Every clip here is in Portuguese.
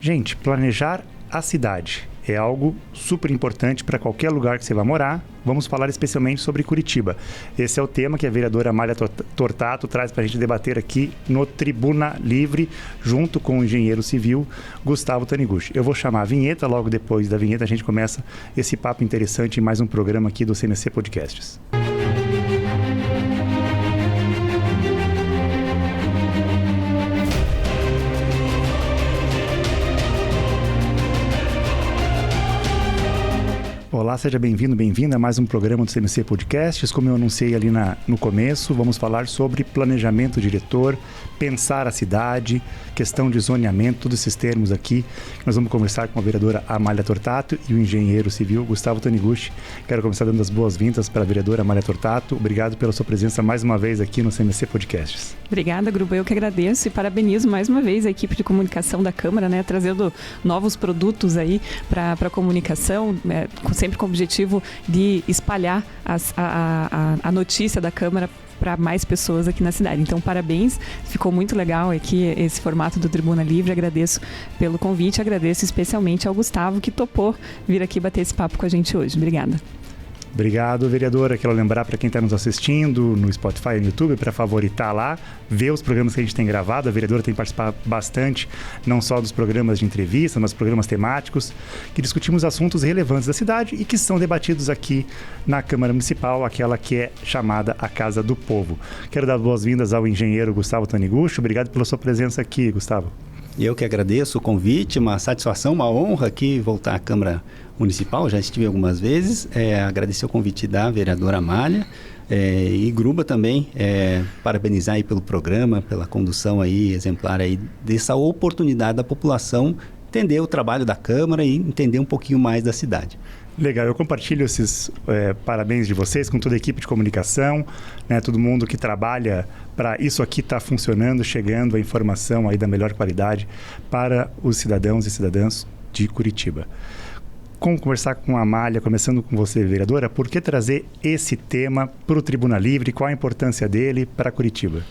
Gente, planejar a cidade é algo super importante para qualquer lugar que você vai morar. Vamos falar especialmente sobre Curitiba. Esse é o tema que a vereadora Amália Tortato traz para a gente debater aqui no Tribuna Livre, junto com o engenheiro civil Gustavo Taniguchi. Eu vou chamar a vinheta, logo depois da vinheta a gente começa esse papo interessante em mais um programa aqui do CMC Podcasts. Olá, seja bem-vindo, bem-vinda a mais um programa do CMC Podcasts. Como eu anunciei ali no começo, vamos falar sobre planejamento diretor, pensar a cidade, questão de zoneamento, todos esses termos aqui. Nós vamos conversar com a vereadora Amália Tortato e o engenheiro civil Gustavo Taniguchi. Quero começar dando as boas-vindas para a vereadora Amália Tortato. Obrigado pela sua presença mais uma vez aqui no CMC Podcasts. Obrigada, Grupo. Eu que agradeço e parabenizo mais uma vez a equipe de comunicação da Câmara, trazendo novos produtos aí para a comunicação, sempre com o objetivo de espalhar a notícia da Câmara para mais pessoas aqui na cidade. Então, parabéns, ficou muito legal aqui esse formato do Tribuna Livre, agradeço pelo convite, agradeço especialmente ao Gustavo que topou vir aqui bater esse papo com a gente hoje. Obrigada. Obrigado, vereadora. Quero lembrar para quem está nos assistindo no Spotify e no YouTube para favoritar lá, ver os programas que a gente tem gravado. A vereadora tem participado bastante, não só dos programas de entrevista, mas programas temáticos, que discutimos assuntos relevantes da cidade e que são debatidos aqui na Câmara Municipal, aquela que é chamada a Casa do Povo. Quero dar boas-vindas ao engenheiro Gustavo Taniguchi. Obrigado pela sua presença aqui, Gustavo. Eu que agradeço o convite, uma satisfação, uma honra aqui voltar à Câmara Municipal, já estive algumas vezes, agradecer o convite da vereadora Amália e Gruba também, parabenizar aí pelo programa, pela condução aí exemplar aí dessa oportunidade da população entender o trabalho da Câmara e entender um pouquinho mais da cidade. Legal, eu compartilho esses parabéns de vocês com toda a equipe de comunicação, todo mundo que trabalha para isso aqui estar funcionando, chegando a informação aí da melhor qualidade para os cidadãos e cidadãs de Curitiba. Como conversar com a Amália, começando com você, vereadora, por que trazer esse tema para o Tribuna Livre, qual a importância dele para Curitiba?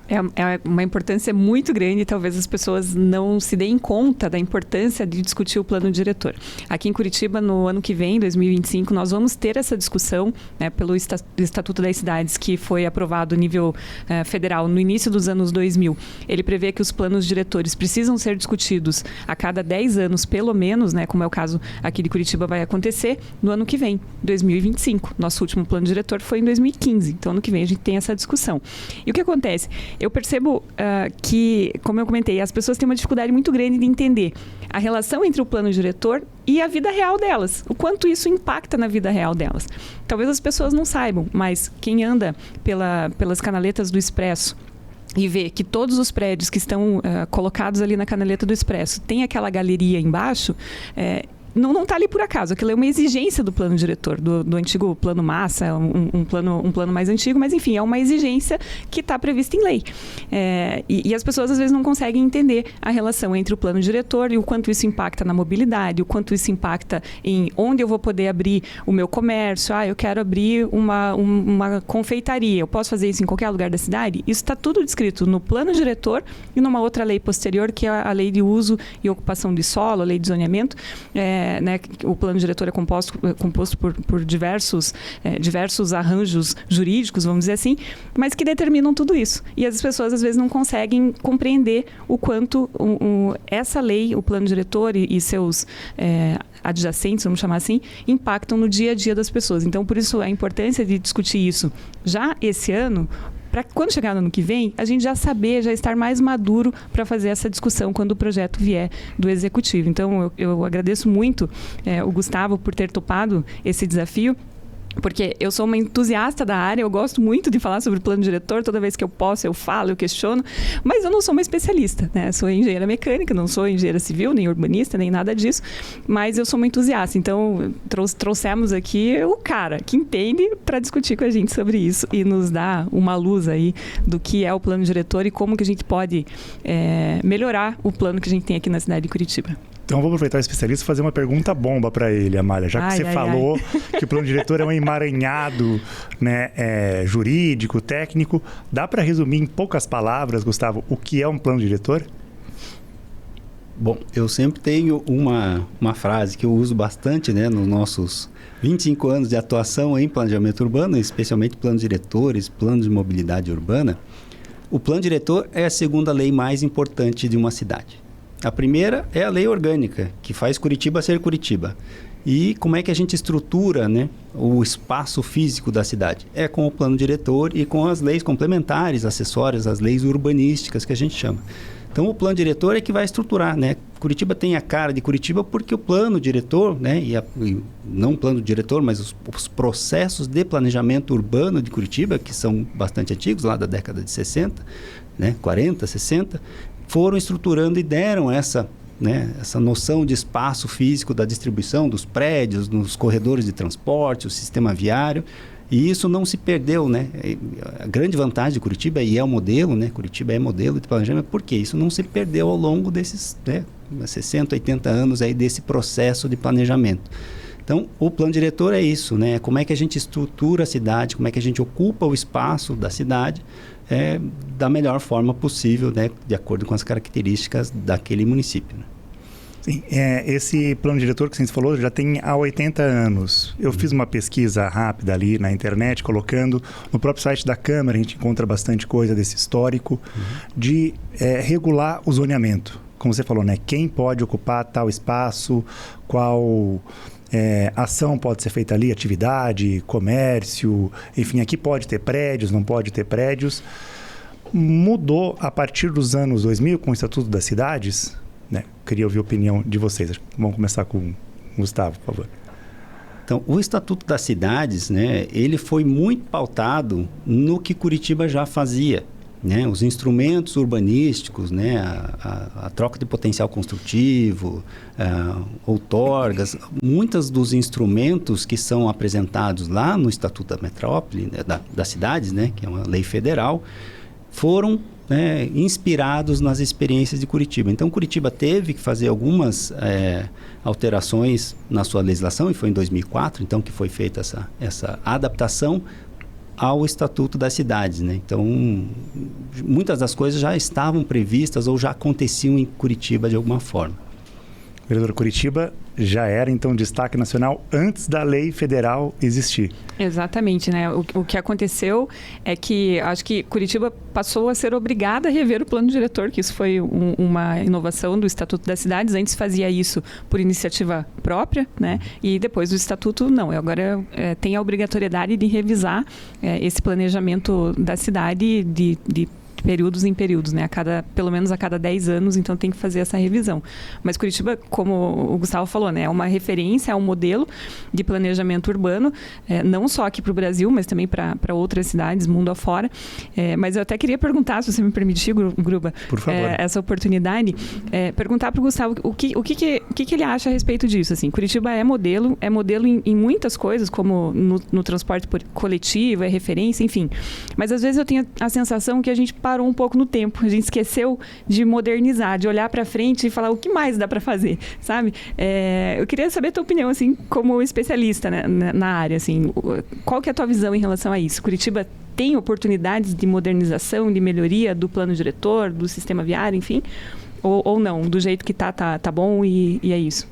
É uma importância muito grande e talvez as pessoas não se deem conta da importância de discutir o plano diretor. Aqui em Curitiba, no ano que vem, 2025, nós vamos ter essa discussão pelo Estatuto das Cidades, que foi aprovado a nível federal no início dos anos 2000. Ele prevê que os planos diretores precisam ser discutidos a cada 10 anos, pelo menos, como é o caso aqui de Curitiba, vai acontecer no ano que vem, 2025. Nosso último plano diretor foi em 2015, então ano que vem a gente tem essa discussão. E o que acontece? Eu percebo que, como eu comentei, as pessoas têm uma dificuldade muito grande de entender a relação entre o plano diretor e a vida real delas, o quanto isso impacta na vida real delas. Talvez as pessoas não saibam, mas quem anda pelas canaletas do Expresso e vê que todos os prédios que estão colocados ali na canaleta do Expresso tem aquela galeria embaixo, não está ali por acaso, aquilo é uma exigência do plano diretor, do antigo plano massa, um plano mais antigo, mas enfim, é uma exigência que está prevista em lei. E as pessoas às vezes não conseguem entender a relação entre o plano diretor e o quanto isso impacta na mobilidade, o quanto isso impacta em onde eu vou poder abrir o meu comércio. Eu quero abrir uma confeitaria, eu posso fazer isso em qualquer lugar da cidade? Isso está tudo descrito no plano diretor e numa outra lei posterior, que é a lei de uso e ocupação de solo, a lei de zoneamento. O plano diretor é composto por diversos arranjos jurídicos, vamos dizer assim, mas que determinam tudo isso. E as pessoas às vezes não conseguem compreender o quanto essa lei, o plano diretor e seus adjacentes, vamos chamar assim, impactam no dia a dia das pessoas. Então, por isso a importância de discutir isso já esse ano, para quando chegar no ano que vem, a gente já estar mais maduro para fazer essa discussão quando o projeto vier do Executivo. Então, eu agradeço muito o Gustavo por ter topado esse desafio, porque eu sou uma entusiasta da área, eu gosto muito de falar sobre o plano diretor, toda vez que eu posso eu falo, eu questiono, mas eu não sou uma especialista, Sou engenheira mecânica, não sou engenheira civil, nem urbanista, nem nada disso, mas eu sou uma entusiasta, então trouxemos aqui o cara que entende para discutir com a gente sobre isso e nos dar uma luz aí do que é o plano diretor e como que a gente pode melhorar o plano que a gente tem aqui na cidade de Curitiba. Então, vou aproveitar o especialista e fazer uma pergunta bomba para ele, Amália. Já que você falou que o plano diretor é um emaranhado, jurídico, técnico, dá para resumir em poucas palavras, Gustavo, o que é um plano diretor? Bom, eu sempre tenho uma frase que eu uso bastante, né, nos nossos 25 anos de atuação em planejamento urbano, especialmente planos diretores, planos de mobilidade urbana. O plano diretor é a segunda lei mais importante de uma cidade. A primeira é a lei orgânica, que faz Curitiba ser Curitiba. E como é que a gente estrutura, né, o espaço físico da cidade? É com o plano diretor e com as leis complementares, acessórias, as leis urbanísticas que a gente chama. Então, o plano diretor é que vai estruturar, né? Curitiba tem a cara de Curitiba porque o plano diretor, né, e não o plano diretor, mas os processos de planejamento urbano de Curitiba, que são bastante antigos, lá da década de 60, né, 40, 60, foram estruturando e deram essa noção de espaço físico da distribuição dos prédios, nos corredores de transporte, o sistema viário, e isso não se perdeu, né? A grande vantagem de Curitiba, e é o modelo, né? Curitiba é modelo de planejamento, porque isso não se perdeu ao longo desses, né, 60, 80 anos aí desse processo de planejamento. Então, o plano diretor é isso, né? Como é que a gente estrutura a cidade, como é que a gente ocupa o espaço da cidade da melhor forma possível, né? De acordo com as características daquele município, né? Sim, esse plano diretor que você falou já tem há 80 anos. Eu fiz uma pesquisa rápida ali na internet, colocando no próprio site da Câmara, a gente encontra bastante coisa desse histórico, de regular o zoneamento. Como você falou, né? Quem pode ocupar tal espaço, qual ação pode ser feita ali, atividade, comércio, enfim, aqui pode ter prédios, não pode ter prédios. Mudou a partir dos anos 2000 com o Estatuto das Cidades, né? Queria ouvir a opinião de vocês. Vamos começar com o Gustavo, por favor. Então, o Estatuto das Cidades, né, ele foi muito pautado no que Curitiba já fazia, né? Os instrumentos urbanísticos, né? A troca de potencial construtivo, outorgas, muitos dos instrumentos que são apresentados lá no Estatuto da Metrópole, das cidades, né? Que é uma lei federal, foram inspirados nas experiências de Curitiba. Então, Curitiba teve que fazer algumas alterações na sua legislação, e foi em 2004, então, que foi feita essa adaptação ao Estatuto das Cidades, né? Então, muitas das coisas já estavam previstas ou já aconteciam em Curitiba de alguma forma. Vereador, Curitiba já era, então, destaque nacional antes da lei federal existir. Exatamente, né? O que aconteceu é que, acho que Curitiba passou a ser obrigada a rever o plano diretor, que isso foi uma inovação do Estatuto das Cidades. Antes fazia isso por iniciativa própria, né? E depois do Estatuto, não. Agora tem a obrigatoriedade de revisar esse planejamento da cidade de períodos em períodos, né? Pelo menos a cada 10 anos, então tem que fazer essa revisão. Mas Curitiba, como o Gustavo falou, né? É uma referência, é um modelo de planejamento urbano, não só aqui para o Brasil, mas também para outras cidades, mundo afora. Mas eu até queria perguntar, se você me permitir, Gruba, por favor, essa oportunidade, perguntar para o Gustavo o que ele acha a respeito disso. Assim, Curitiba é modelo em muitas coisas, como no transporte coletivo, é referência, enfim. Mas às vezes eu tenho a sensação que a gente parou um pouco no tempo, a gente esqueceu de modernizar, de olhar para frente e falar o que mais dá para fazer, sabe? Eu queria saber a tua opinião, assim, como especialista, né, na área, assim, qual que é a tua visão em relação a isso? Curitiba tem oportunidades de modernização, de melhoria do plano diretor, do sistema viário, enfim, ou não? Do jeito que tá bom e é isso?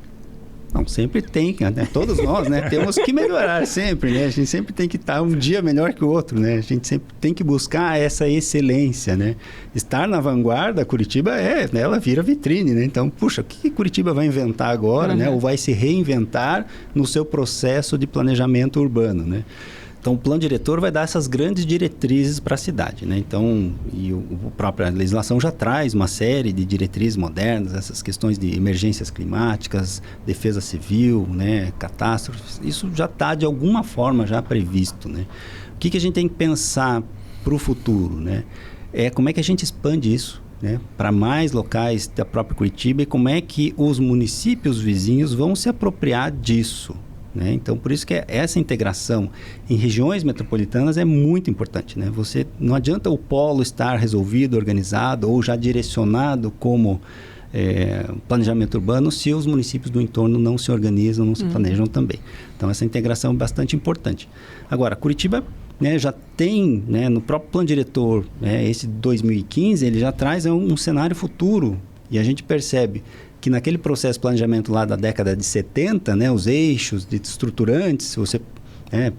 Não, sempre tem, né? Todos nós, né? Temos que melhorar sempre, né? A gente sempre tem que estar um dia melhor que o outro, né? A gente sempre tem que buscar essa excelência, né? Estar na vanguarda, Curitiba ela vira vitrine, né? Então, puxa, o que Curitiba vai inventar agora, né? Ou vai se reinventar no seu processo de planejamento urbano, né? Então, o plano diretor vai dar essas grandes diretrizes para a cidade, né? Então, a própria legislação já traz uma série de diretrizes modernas, essas questões de emergências climáticas, defesa civil, né? Catástrofes, isso já está de alguma forma já previsto, né? O que a gente tem que pensar para o futuro, né? Como é que a gente expande isso, né, para mais locais da própria Curitiba, e como é que os municípios vizinhos vão se apropriar disso, né? Então, por isso que essa integração em regiões metropolitanas é muito importante, né? Não adianta o polo estar resolvido, organizado ou já direcionado como planejamento urbano se os municípios do entorno não se organizam, não se planejam também. Então, essa integração é bastante importante. Agora, Curitiba, né, já tem, né, no próprio plano diretor, né, esse 2015, ele já traz um cenário futuro, e a gente percebe que naquele processo de planejamento lá da década de 70, né, os eixos de estruturantes, se você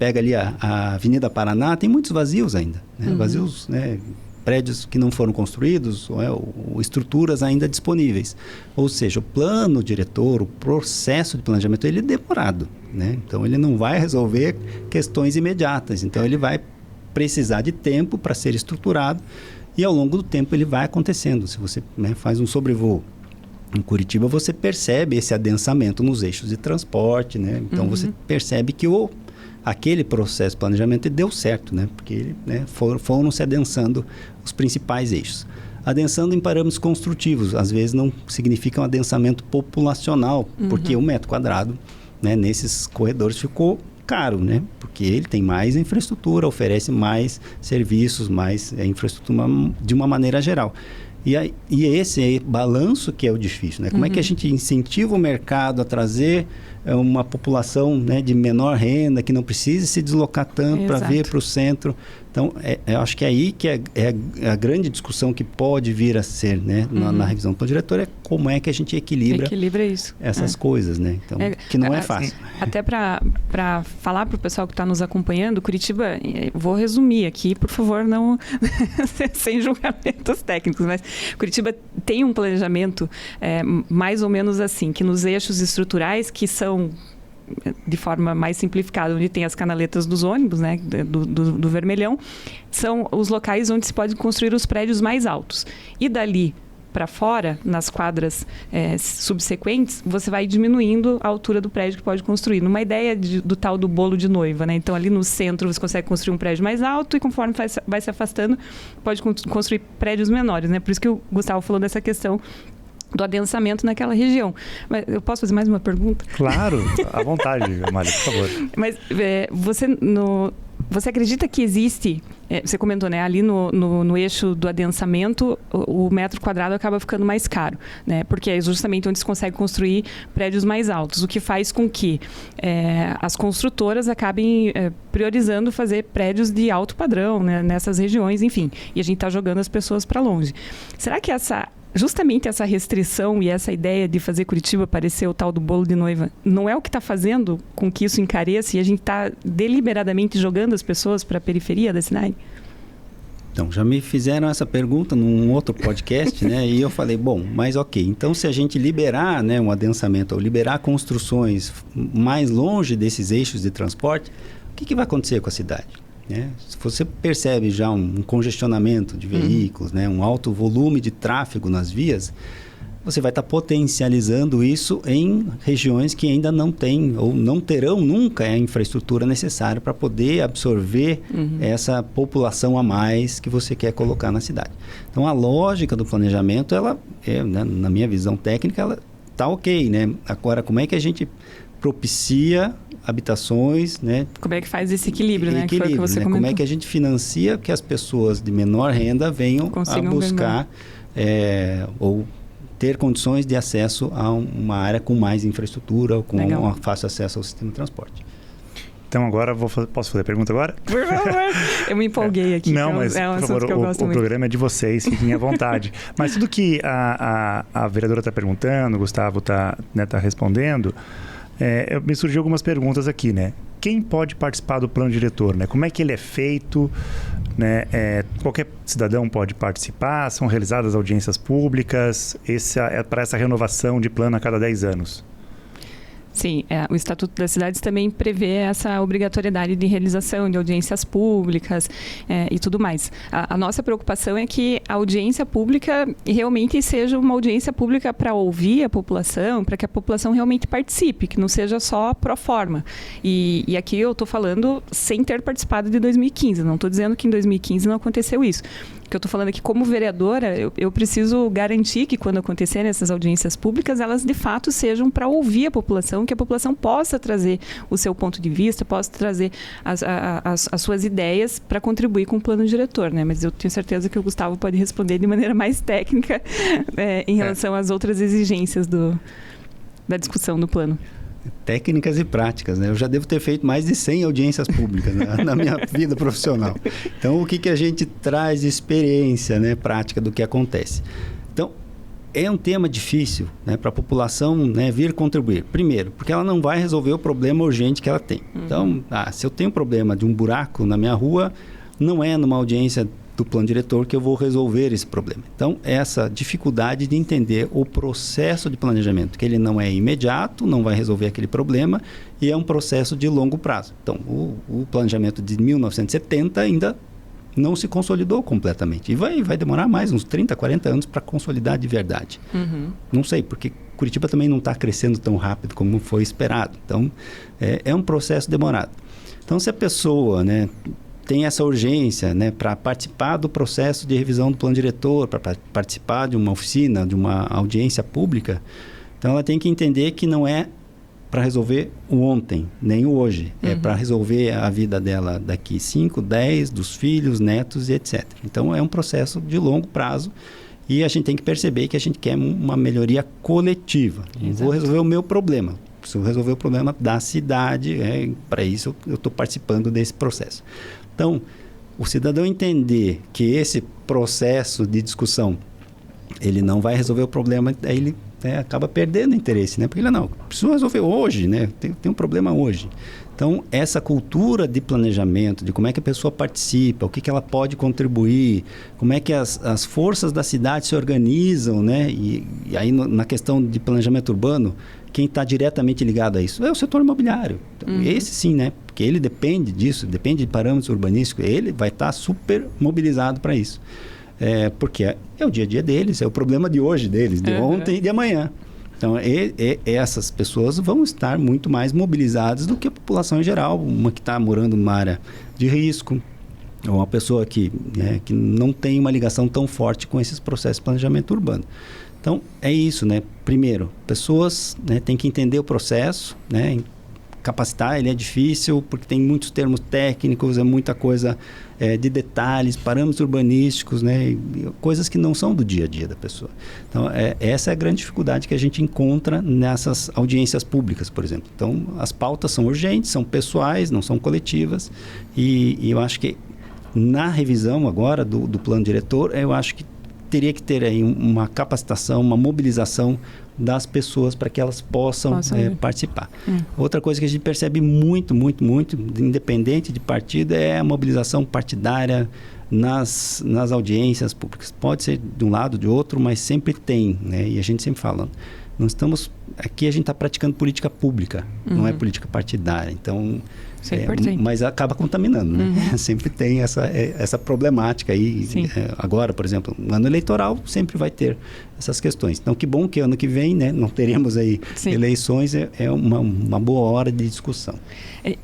pega ali a Avenida Paraná, tem muitos vazios ainda, né? Vazios, né, prédios que não foram construídos, ou estruturas ainda disponíveis. Ou seja, o plano diretor, o processo de planejamento, ele é demorado, né? Então, ele não vai resolver questões imediatas. Então, ele vai precisar de tempo para ser estruturado e, ao longo do tempo, ele vai acontecendo. Se você, né, faz um sobrevoo em Curitiba, você percebe esse adensamento nos eixos de transporte, né? Então, você percebe que aquele processo de planejamento deu certo, né? Porque, né, foram se adensando os principais eixos. Adensando em parâmetros construtivos, às vezes não significa um adensamento populacional, porque o metro quadrado, né, nesses corredores ficou caro, né? Porque ele tem mais infraestrutura, oferece mais serviços, mais infraestrutura de uma maneira geral. E esse balanço que é o difícil, né? Como é que a gente incentiva o mercado a trazer uma população, né, de menor renda, que não precise se deslocar tanto para vir para o centro. Então, eu acho que é aí que é a grande discussão que pode vir a ser, né, na revisão do plano diretor, é como é que a gente equilibra isso. Essas coisas, né? Então, que não é fácil. Até para falar para o pessoal que está nos acompanhando, Curitiba, vou resumir aqui, por favor, não sem julgamentos técnicos, mas Curitiba tem um planejamento mais ou menos assim, que nos eixos estruturais, que são de forma mais simplificada, onde tem as canaletas dos ônibus, né, do vermelhão, são os locais onde se pode construir os prédios mais altos. E dali para fora, nas quadras subsequentes, você vai diminuindo a altura do prédio que pode construir. Numa ideia do tal do bolo de noiva, né? Então, ali no centro, você consegue construir um prédio mais alto e, conforme vai se afastando, pode construir prédios menores, né? Por isso que o Gustavo falou dessa questão do adensamento naquela região. Mas eu posso fazer mais uma pergunta? Claro, à vontade, Amália, por favor. Mas você acredita que existe, você comentou, né, ali no eixo do adensamento, o metro quadrado acaba ficando mais caro, né, porque é justamente onde se consegue construir prédios mais altos, o que faz com que as construtoras acabem priorizando fazer prédios de alto padrão, né, nessas regiões, enfim, e a gente está jogando as pessoas para longe. Será que justamente essa restrição e essa ideia de fazer Curitiba parecer o tal do bolo de noiva não é o que está fazendo com que isso encareça e a gente está deliberadamente jogando as pessoas para a periferia da cidade? Então, já me fizeram essa pergunta num outro podcast, né? E eu falei, bom, mas ok, então se a gente liberar, né, um adensamento ou liberar construções mais longe desses eixos de transporte, o que vai acontecer com a cidade? Né? Se você percebe já um congestionamento de veículos, né, um alto volume de tráfego nas vias, você vai estar potencializando isso em regiões que ainda não têm ou não terão nunca a infraestrutura necessária para poder absorver essa população a mais que você quer colocar na cidade. Então, a lógica do planejamento, ela, na minha visão técnica, ela está ok, né? Agora, como é que a gente propicia habitações, né? Como é que faz esse equilíbrio, né? Que foi o que você comentou. Como é que a gente financia que as pessoas de menor renda venham a buscar ou ter condições de acesso a uma área com mais infraestrutura ou com um fácil acesso ao sistema de transporte. Então agora posso fazer a pergunta agora? Por favor. Eu me empolguei aqui. Não, mas por favor, o programa é de vocês, fiquem à vontade. Mas tudo que a vereadora está perguntando, o Gustavo está respondendo, me surgiu algumas perguntas aqui, né? Quem pode participar do plano diretor, né? Como é que ele é feito? Né? Qualquer cidadão pode participar? São realizadas audiências públicas? Para essa renovação de plano a cada 10 anos? Sim, o Estatuto das Cidades também prevê essa obrigatoriedade de realização de audiências públicas e tudo mais. A nossa preocupação é que a audiência pública realmente seja uma audiência pública para ouvir a população, para que a população realmente participe, que não seja só pro forma. E aqui eu estou falando sem ter participado de 2015, não estou dizendo que em 2015 não aconteceu isso. O que eu estou falando aqui, como vereadora, eu preciso garantir que quando acontecerem essas audiências públicas, elas de fato sejam para ouvir a população, que a população possa trazer o seu ponto de vista, possa trazer as suas ideias para contribuir com o plano diretor, né? Mas eu tenho certeza que o Gustavo pode responder de maneira mais técnica em relação às outras exigências da discussão do plano. Técnicas e práticas, né? Eu já devo ter feito mais de 100 audiências públicas, né, na minha vida profissional. Então, o que a gente traz de experiência, né, prática do que acontece? Então, é um tema difícil, né, para a população, né, vir contribuir. Primeiro, porque ela não vai resolver o problema urgente que ela tem. Então, se eu tenho um problema de um buraco na minha rua, não é numa audiência do plano diretor que eu vou resolver esse problema. Então, essa dificuldade de entender o processo de planejamento, que ele não é imediato, não vai resolver aquele problema e é um processo de longo prazo. Então, o planejamento de 1970 ainda não se consolidou completamente. E vai demorar mais uns 30, 40 anos para consolidar de verdade. Não sei, porque Curitiba também não está crescendo tão rápido como foi esperado. Então, é um processo demorado. Então, se a pessoa, né, tem essa urgência, né, para participar do processo de revisão do plano diretor, para participar de uma oficina, de uma audiência pública, então ela tem que entender que não é para resolver o ontem, nem o hoje. É para resolver a vida dela daqui 5, 10, dos filhos, netos e etc. Então, é um processo de longo prazo e a gente tem que perceber que a gente quer uma melhoria coletiva. Não vou resolver o meu problema, preciso resolver o problema da cidade, para isso eu estou participando desse processo. Então, o cidadão entender que esse processo de discussão, ele não vai resolver o problema, aí ele acaba perdendo interesse, né? Porque ele, não, preciso resolver hoje, né? Tem um problema hoje. Então, essa cultura de planejamento, de como é que a pessoa participa, o que ela pode contribuir, como é que as forças da cidade se organizam, né? E aí, na questão de planejamento urbano, quem está diretamente ligado a isso é o setor imobiliário. Então, esse sim, né? Porque ele depende disso, depende de parâmetros urbanísticos, ele vai estar super mobilizado para isso. Porque é o dia a dia deles, é o problema de hoje deles, de ontem e de amanhã. Então, essas pessoas vão estar muito mais mobilizadas do que a população em geral, uma que está morando numa área de risco, ou uma pessoa que não tem uma ligação tão forte com esses processos de planejamento urbano. Então, é isso, né? Primeiro, pessoas, né, têm que entender o processo, né? Capacitar, ele é difícil porque tem muitos termos técnicos, é muita coisa de detalhes, parâmetros urbanísticos, né? E coisas que não são do dia a dia da pessoa. Então, essa é a grande dificuldade que a gente encontra nessas audiências públicas, por exemplo. Então, as pautas são urgentes, são pessoais, não são coletivas, e eu acho que na revisão agora do plano diretor, eu acho que teria que ter aí uma capacitação, uma mobilização das pessoas para que elas possam participar. Outra coisa que a gente percebe muito, independente de partido, é a mobilização partidária nas audiências públicas. Pode ser de um lado, de outro, mas sempre tem, né? E a gente sempre fala, aqui a gente está praticando política pública, não é política partidária. Então, mas acaba contaminando, né? Sempre tem essa problemática aí. Agora, por exemplo, no ano eleitoral sempre vai ter essas questões. Então, que bom que ano que vem, né, não teremos aí eleições, é uma boa hora de discussão.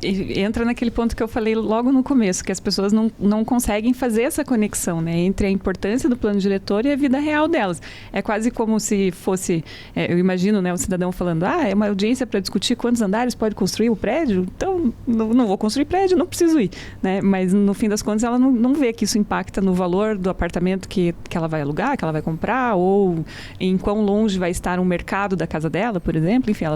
Entra naquele ponto que eu falei logo no começo, que as pessoas não conseguem fazer essa conexão, né, entre a importância do plano diretor e a vida real delas. É quase como se fosse, eu imagino, né, o cidadão falando, é uma audiência para discutir quantos andares pode construir o prédio, então não vou construir prédio, não preciso ir, né? Mas no fim das contas ela não vê que isso impacta no valor do apartamento que ela vai alugar, que ela vai comprar, ou em quão longe vai estar um mercado da casa dela, por exemplo. Enfim,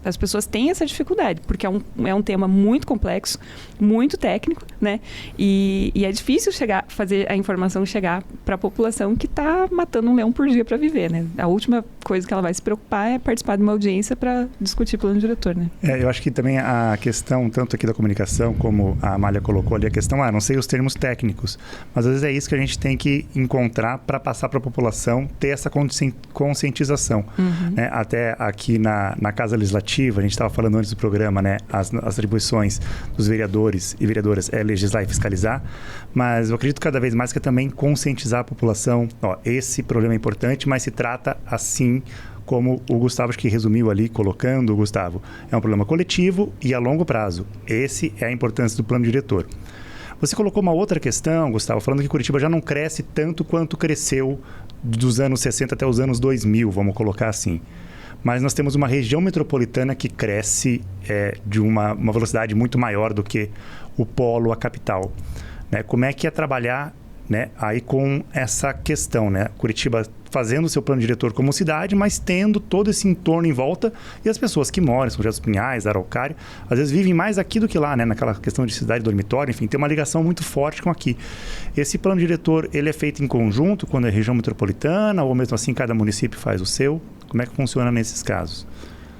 as pessoas têm essa dificuldade, porque é um tema muito complexo, muito técnico, né? E é difícil fazer a informação chegar para a população que está matando um leão por dia para viver, né? A última coisa que ela vai se preocupar é participar de uma audiência para discutir plano diretor, né? Eu acho que também a questão, tanto aqui da comunicação, como a Amália colocou ali, a questão, não sei os termos técnicos, mas às vezes é isso que a gente tem que encontrar para passar para a população, ter essa conscientização. Né? Até aqui na Casa Legislativa, a gente estava falando antes do programa, né? As atribuições dos vereadores e vereadoras é legislar e fiscalizar, mas eu acredito cada vez mais que é também conscientizar a população, esse problema é importante, mas se trata assim como o Gustavo acho que resumiu ali, colocando, Gustavo, é um problema coletivo e a longo prazo. Esse é a importância do plano diretor. Você colocou uma outra questão, Gustavo, falando que Curitiba já não cresce tanto quanto cresceu dos anos 60 até os anos 2000, vamos colocar assim. Mas nós temos uma região metropolitana que cresce de uma velocidade muito maior do que o polo, a capital. Né? Como é que é trabalhar, né, aí com essa questão, né? Curitiba fazendo o seu plano diretor como cidade, mas tendo todo esse entorno em volta, e as pessoas que moram em São José dos Pinhais, Araucária, às vezes vivem mais aqui do que lá, né? Naquela questão de cidade dormitório, enfim, tem uma ligação muito forte com aqui. Esse plano diretor, ele é feito em conjunto quando é região metropolitana, ou mesmo assim cada município faz o seu? Como é que funciona nesses casos?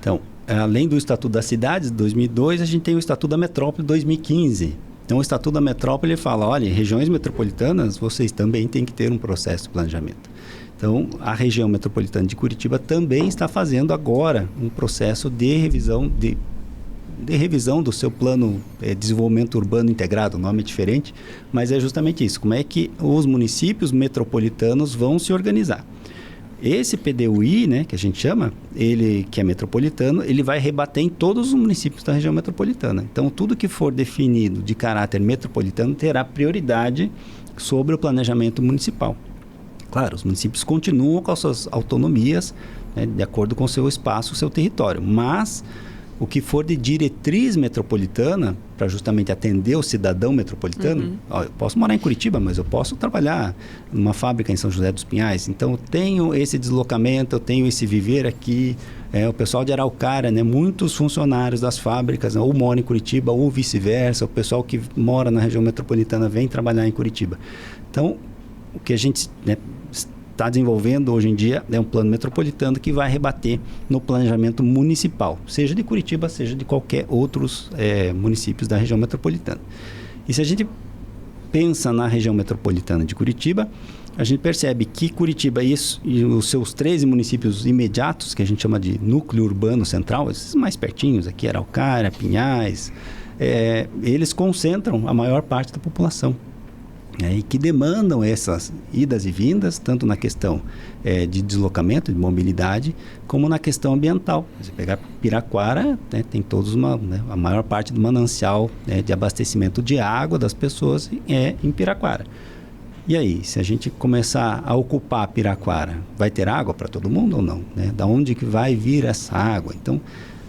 Então, além do Estatuto das Cidades de 2002, a gente tem o Estatuto da Metrópole de 2015. Então, o Estatuto da Metrópole fala, olha, regiões metropolitanas, vocês também têm que ter um processo de planejamento. Então, a região metropolitana de Curitiba também está fazendo agora um processo de revisão do seu plano de desenvolvimento urbano integrado. O nome é diferente, mas é justamente isso. Como é que os municípios metropolitanos vão se organizar? Esse PDUI, né, que a gente chama, ele que é metropolitano, ele vai rebater em todos os municípios da região metropolitana. Então, tudo que for definido de caráter metropolitano terá prioridade sobre o planejamento municipal. Claro, os municípios continuam com as suas autonomias, né, de acordo com o seu espaço, o seu território, mas o que for de diretriz metropolitana, para justamente atender o cidadão metropolitano, eu posso morar em Curitiba, mas eu posso trabalhar numa fábrica em São José dos Pinhais, então eu tenho esse deslocamento, eu tenho esse viver aqui, o pessoal de Araucária, né, muitos funcionários das fábricas, né, ou moram em Curitiba ou vice-versa, o pessoal que mora na região metropolitana vem trabalhar em Curitiba. Então, o que a gente, né, está desenvolvendo hoje em dia é um plano metropolitano que vai rebater no planejamento municipal, seja de Curitiba, seja de qualquer outros municípios da região metropolitana. E se a gente pensa na região metropolitana de Curitiba, a gente percebe que Curitiba e os seus 13 municípios imediatos, que a gente chama de núcleo urbano central, esses mais pertinhos aqui, Araucária, Pinhais, eles concentram a maior parte da população. E que demandam essas idas e vindas, tanto na questão de deslocamento, de mobilidade, como na questão ambiental. Se pegar Piraquara, né, tem todos a maior parte do manancial, né, de abastecimento de água das pessoas em Piraquara. E aí, se a gente começar a ocupar Piraquara, vai ter água para todo mundo ou não? Né? Da onde que vai vir essa água? Então,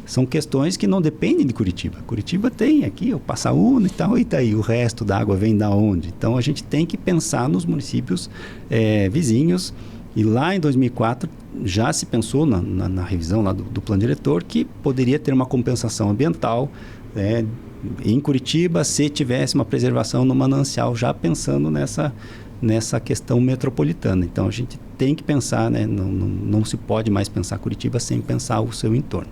são questões que não dependem de Curitiba. Curitiba tem aqui o Passaúna e tal, e daí o resto da água vem da onde? Então, a gente tem que pensar nos municípios vizinhos. E lá em 2004, já se pensou na revisão lá do plano diretor que poderia ter uma compensação ambiental em Curitiba se tivesse uma preservação no manancial, já pensando nessa questão metropolitana. Então, a gente tem que pensar, né, não se pode mais pensar Curitiba sem pensar o seu entorno.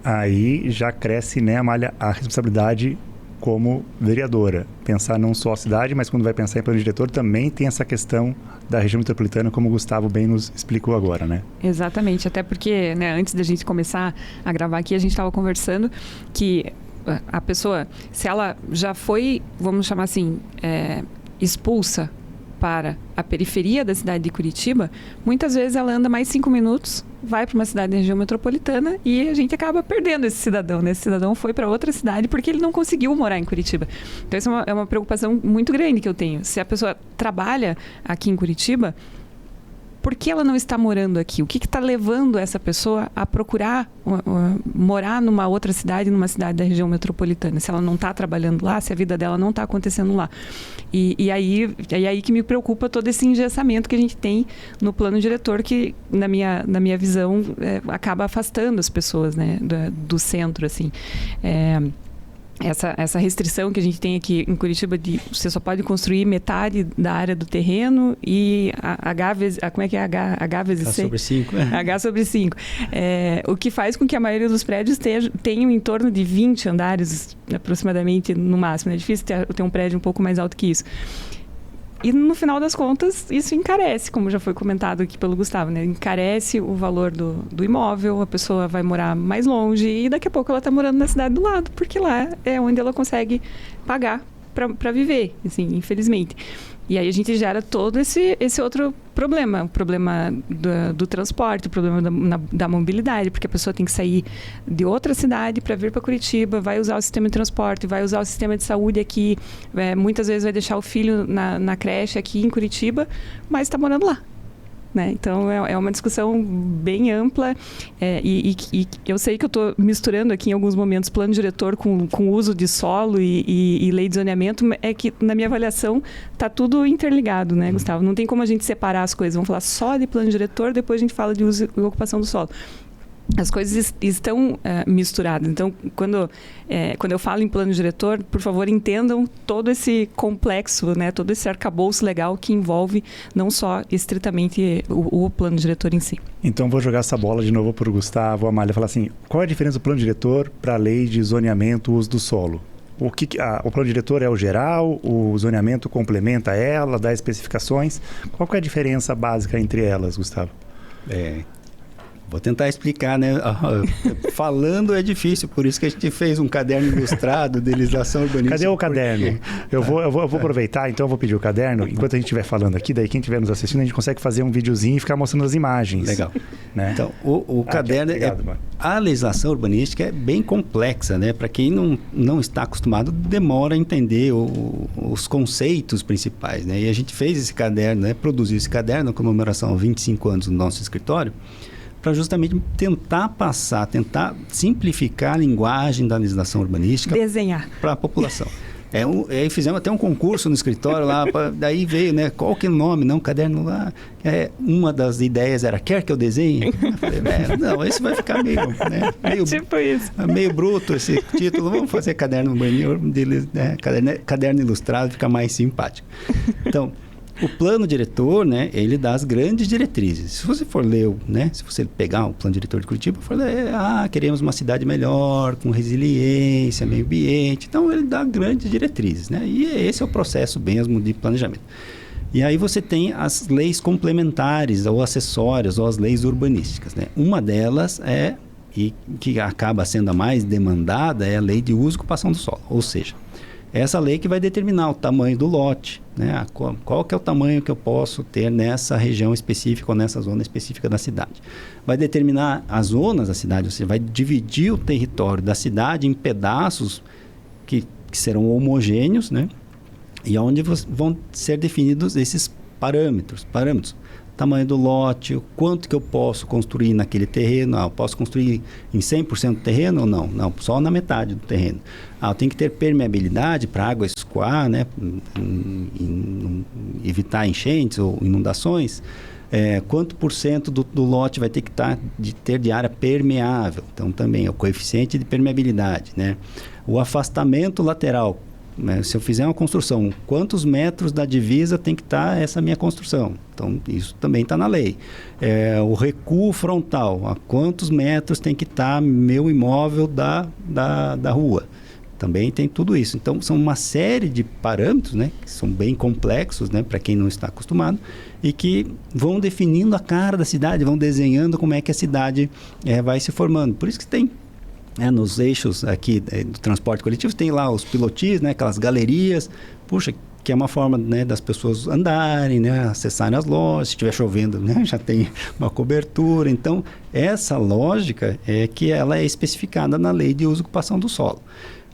Aí já cresce, né, Amália, a responsabilidade como vereadora. Pensar não só a cidade, mas quando vai pensar em plano diretor, também tem essa questão da região metropolitana, como o Gustavo bem nos explicou agora, né? Exatamente, até porque, né, antes da gente começar a gravar aqui, a gente estava conversando que a pessoa, se ela já foi, vamos chamar assim, expulsa para a periferia da cidade de Curitiba, muitas vezes ela anda mais 5 minutos, vai para uma cidade da região metropolitana e a gente acaba perdendo esse cidadão, né? Esse cidadão foi para outra cidade porque ele não conseguiu morar em Curitiba. Então, essa é uma preocupação muito grande que eu tenho. Se a pessoa trabalha aqui em Curitiba, por que ela não está morando aqui? O que está levando essa pessoa a procurar morar numa outra cidade, numa cidade da região metropolitana? Se ela não está trabalhando lá, se a vida dela não está acontecendo lá. E aí que me preocupa todo esse engessamento que a gente tem no plano diretor, que, na minha visão, acaba afastando as pessoas, né, do centro, assim. Essa restrição que a gente tem aqui em Curitiba de você só pode construir metade da área do terreno e como é que é H vezes C? H sobre 5. H sobre 5. O que faz com que a maioria dos prédios tenham em torno de 20 andares, aproximadamente, no máximo. É difícil ter um prédio um pouco mais alto que isso. E, no final das contas, isso encarece, como já foi comentado aqui pelo Gustavo, né? Encarece o valor do imóvel, a pessoa vai morar mais longe e daqui a pouco ela está morando na cidade do lado, porque lá é onde ela consegue pagar para viver, assim, infelizmente. E aí a gente gera todo esse outro problema, o problema do transporte, o problema da mobilidade, porque a pessoa tem que sair de outra cidade para vir para Curitiba, vai usar o sistema de transporte, vai usar o sistema de saúde aqui, muitas vezes vai deixar o filho na creche aqui em Curitiba, mas está morando lá. né? Então, é uma discussão bem ampla e eu sei que eu estou misturando aqui em alguns momentos plano diretor com uso de solo e lei de zoneamento, é que na minha avaliação está tudo interligado, né, Gustavo? Não tem como a gente separar as coisas. Vamos falar só de plano diretor, depois a gente fala de uso e ocupação do solo. As coisas estão misturadas. Então, quando eu falo em plano diretor, por favor, entendam todo esse complexo, né, todo esse arcabouço legal que envolve não só estritamente o plano diretor em si. Então, vou jogar essa bola de novo para o Gustavo, Amália, falar assim, qual é a diferença do plano diretor para a lei de zoneamento uso do solo? O plano diretor é o geral, o zoneamento complementa ela, dá especificações. Qual que é a diferença básica entre elas, Gustavo? Vou tentar explicar, né? Falando é difícil, por isso que a gente fez um caderno ilustrado de legislação urbanística. Cadê o caderno? Eu vou aproveitar, então eu vou pedir o caderno. Enquanto a gente estiver falando aqui, daí quem estiver nos assistindo, a gente consegue fazer um videozinho e ficar mostrando as imagens. Legal. Né? Então, o caderno... obrigado, a legislação urbanística é bem complexa, né? Para quem não está acostumado, demora a entender os conceitos principais, né? E a gente fez esse caderno, né? Produziu esse caderno na comemoração aos 25 anos do nosso escritório, para justamente tentar simplificar a linguagem da legislação urbanística para a população. Aí fizemos até um concurso no escritório lá, daí veio, né, qual que é o nome? Não, caderno lá. Uma das ideias era, quer que eu desenhe? Eu falei, não, esse vai ficar meio, né, tipo isso. Meio bruto esse título, vamos fazer caderno ilustrado, fica mais simpático. Então, o plano diretor, né, ele dá as grandes diretrizes. Se você for ler, né, se você pegar o plano diretor de Curitiba, for ler, queremos uma cidade melhor, com resiliência, meio ambiente. Então, ele dá grandes diretrizes, né? E esse é o processo mesmo de planejamento. E aí você tem as leis complementares ou acessórias ou as leis urbanísticas, né? Uma delas e que acaba sendo a mais demandada, é a lei de uso e ocupação do solo. Ou seja, essa lei que vai determinar o tamanho do lote, né? Qual que é o tamanho que eu posso ter nessa região específica ou nessa zona específica da cidade. Vai determinar as zonas da cidade, ou seja, vai dividir o território da cidade em pedaços que serão homogêneos, né? E onde vão ser definidos esses parâmetros. Tamanho do lote, o quanto que eu posso construir naquele terreno. Eu posso construir em 100% do terreno ou não? Não, só na metade do terreno. Eu tenho que ter permeabilidade para a água escoar, né? Evitar enchentes ou inundações. Quanto por cento do lote vai ter que ter de área permeável? Então, também o coeficiente de permeabilidade, né? O afastamento lateral. Se eu fizer uma construção, quantos metros da divisa tem que estar essa minha construção? Então, isso também está na lei. O recuo frontal, a quantos metros tem que estar meu imóvel da rua? Também tem tudo isso. Então, são uma série de parâmetros, né, que são bem complexos, né, para quem não está acostumado, e que vão definindo a cara da cidade, vão desenhando como é que a cidade vai se formando. Por isso que tem... nos eixos aqui do transporte coletivo, tem lá os pilotis, né, aquelas galerias, que é uma forma, né, das pessoas andarem, né, acessarem as lojas, se estiver chovendo, né, já tem uma cobertura. Então, essa lógica é que ela é especificada na lei de uso e ocupação do solo.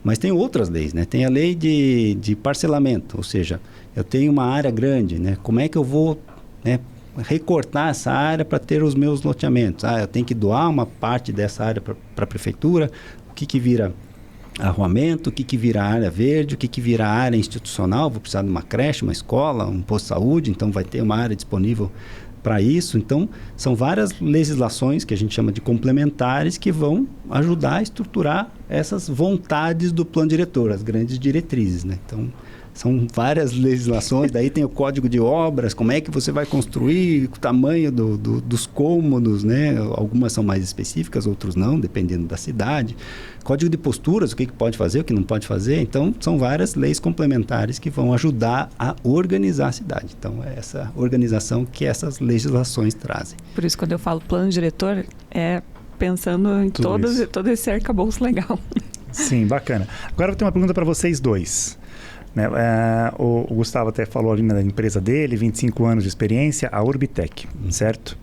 Mas tem outras leis, né? Tem a lei de parcelamento, ou seja, eu tenho uma área grande, né? Como é que eu vou, né, recortar essa área para ter os meus loteamentos? Eu tenho que doar uma parte dessa área para a prefeitura. O que vira arruamento? O que vira área verde? O que vira área institucional? Vou precisar de uma creche, uma escola, um posto de saúde, então vai ter uma área disponível para isso. Então, são várias legislações que a gente chama de complementares que vão ajudar a estruturar essas vontades do plano diretor, as grandes diretrizes, né? Então, são várias legislações, daí tem o Código de Obras, como é que você vai construir, o tamanho dos cômodos, né? Algumas são mais específicas, outros não, dependendo da cidade. Código de Posturas, o que pode fazer, o que não pode fazer. Então, são várias leis complementares que vão ajudar a organizar a cidade. Então, é essa organização que essas legislações trazem. Por isso, quando eu falo plano diretor, pensando em todo esse arcabouço legal. Sim, bacana. Agora eu tenho uma pergunta para vocês dois. O Gustavo até falou ali na empresa dele, 25 anos de experiência, a Urbitec, certo?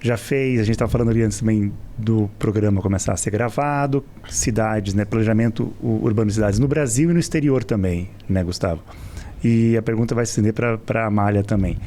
Já fez, a gente estava falando ali antes também do programa começar a ser gravado, cidades, né, planejamento urbano de cidades no Brasil e no exterior também, né, Gustavo? E a pergunta vai se estender para a Amália também.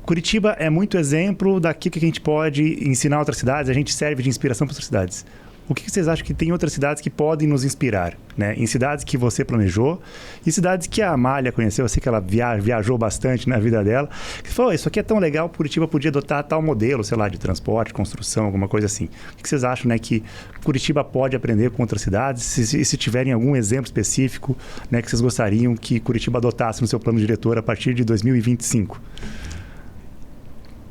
Curitiba é muito exemplo daquilo que a gente pode ensinar outras cidades, a gente serve de inspiração para outras cidades. O que vocês acham que tem outras cidades que podem nos inspirar, né? Em cidades que você planejou e cidades que a Amália conheceu, eu sei que ela viajou bastante na vida dela, que falou, isso aqui é tão legal, Curitiba podia adotar tal modelo, sei lá, de transporte, construção, alguma coisa assim. O que vocês acham, né, que Curitiba pode aprender com outras cidades? Se tiverem algum exemplo específico, né, que vocês gostariam que Curitiba adotasse no seu plano diretor a partir de 2025?